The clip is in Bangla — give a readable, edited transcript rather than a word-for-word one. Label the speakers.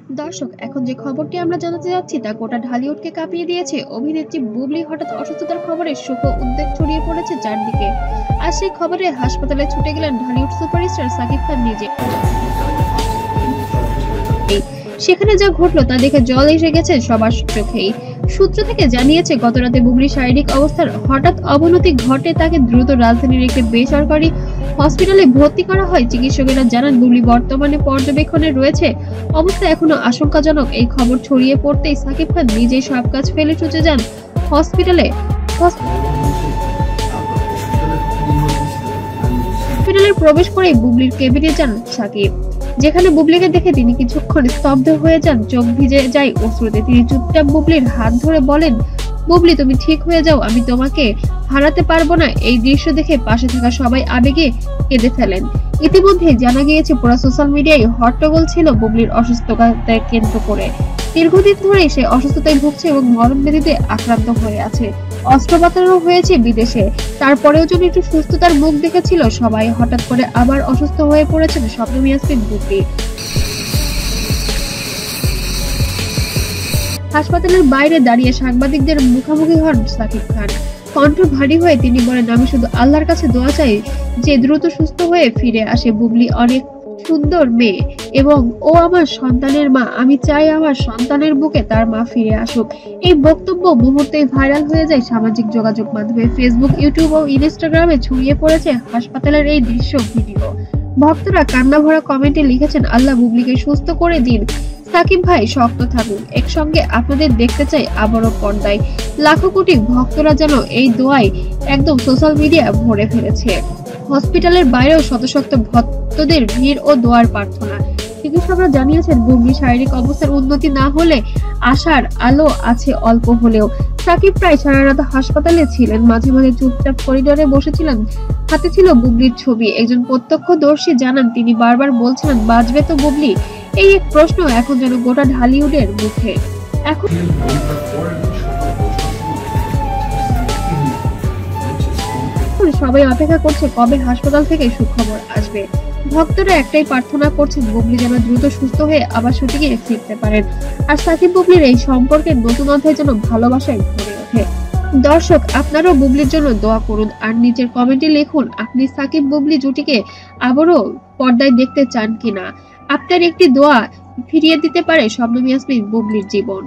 Speaker 1: দর্শক, এখন যে খবরটি আমরা জানাতে যাচ্ছি তা গোটা ঢালিউডকে কাঁপিয়ে দিয়েছে। অভিনেত্রী বুবলি হঠাৎ অসুস্থতার খবরে শোক ও উদ্বেগ ছড়িয়ে পড়েছে চারদিকে। আর সেই খবরে হাসপাতালে ছুটে গেলেন ঢালিউড সুপারস্টার সাকিব খান নিজে। সেখানে যা ঘটলো তা দেখে জল এসে গেছে সবার চোখেই। সূত্র থেকে জানিয়েছে, গতরাতে বুবলির শারীরিক অবস্থার হঠাৎ অবনতি ঘটে, তাকে দ্রুত রাজধানীর একটি বেসরকারি হসপিটালে ভর্তি করা হয়। চিকিৎসকেরা জানান, বুবলি বর্তমানে পর্যবেক্ষণে রয়েছে, অবস্থা এখনো আশঙ্কাজনক। এই খবর ছড়িয়ে পড়তেই সাকিব খান নিজেই সব কাজ ফেলে ছুটে যান হসপিটালে। হসপিটালে প্রবেশ করেই বুবলির কেবিনে যান সাকিব, যেখানে বুবলিকে দেখে তিনি কিছুক্ষণ স্তব্ধ হয়ে যান, চোখ ভিজে যায় অশ্রুতে। তিনি চুপচাপ বুবলির হাত ধরে বলেন, বুবলি তুমি ঠিক হয়ে যাও, আমি তোমাকে হারাতে পারবো না। এই দৃশ্য দেখে পাশে থাকা সবাই আবেগে কেঁদে ফেলেন। ইতিমধ্যে জানা গিয়েছে, পুরো সোশ্যাল মিডিয়ায় হট্টগোল ছিল বুবলির অসুস্থতাকে কেন্দ্র করে। দীর্ঘদিন ধরেই সে অসুস্থতায় ভুগছে এবং মরণ ব্যাধিতে আক্রান্ত হয়ে আছে। অস্ত্রোপচারও হয়েছে বিদেশে। তারপরেও যদি একটু সুস্থতার মুখ দেখেছিল সবাই, হঠাৎ করে আবার অসুস্থ হয়ে পড়েছেন শবনম ইয়াসমিন বুবলি। হাসপাতালের বাইরে দাঁড়িয়ে সাংবাদিকদের মুখোমুখি হন সাকিব খান। কণ্ঠ ভারী হয়ে তিনি বলেন, আমি শুধু আল্লাহর কাছে দোয়া চাই যে দ্রুত সুস্থ হয়ে ফিরে আসে। বুবলি অনেক সুন্দর মেয়ে এবং ও আমার সন্তানের মা। আমি চাই আমার সন্তানের বুকে তার মা ফিরে আসুক। এই বক্তব্য মুহূর্তেই ভাইরাল হয়ে যায় সামাজিক যোগাযোগ মাধ্যমে। ফেসবুক, ইউটিউব ও ইনস্টাগ্রামে ছড়িয়ে পড়েছে হাসপাতালের এই দৃশ্য ভিডিও। ভক্তরা কান্না ভরা কমেন্টে লিখেছেন, আল্লাহ বুবলিকে সুস্থ করে দিন, সাকিব ভাই শক্ত থাকুন, একসঙ্গে আপনাদের দেখতে চাই আবারও পর্দায়। লাখো কোটি ভক্তরা যেন এই দোয়ায় একদম সোশ্যাল মিডিয়া ভরে ফেলেছে। হসপিটালের বাইরেও শত শত ভক্তদের ভিড় ও দোয়ার প্রার্থনা। চিকিৎসকরা জানিয়েছেন, বুবলির শারীরিক অবস্থার উন্নতি না হলে আশার আলো আছে অল্প হলেও। সাকিব প্রায় সারা রাত হাসপাতালে ছিলেন, মাঝে মাঝে চুপচাপ করিডোরে বসেছিলেন, হাতে ছিল বুবলির ছবি। একজন প্রত্যক্ষদর্শী জানান, তিনি বারবার বলছিলেন, বাঁচবে তো বুবলি? এই এক প্রশ্ন এখন যেন গোটা ঢালিউডের মুখে। এখন সবাই অপেক্ষা করছে কবে হাসপাতাল থেকে সুখবর আসবে। ভক্তরা একটাই প্রার্থনা করছেন, বুবলি যেন দ্রুত সুস্থ হয়ে আবার শুটিংয়ে ফিরতে পারেন। আর সাকিব বুবলির এই সম্পর্কের নতুন অধ্যায় যেন ভালোবাসায় ভরে ওঠে। দর্শক, আপনারাও বুবলির জন্য দোয়া করুন আর নিচের কমেন্টে লিখুন, আপনি সাকিব বুবলি জুটিকে আবারও পর্দায় দেখতে চান কিনা। আপনার একটি দোয়া ফিরিয়ে দিতে পারে শবনম ইয়াসমিন বুবলির জীবন।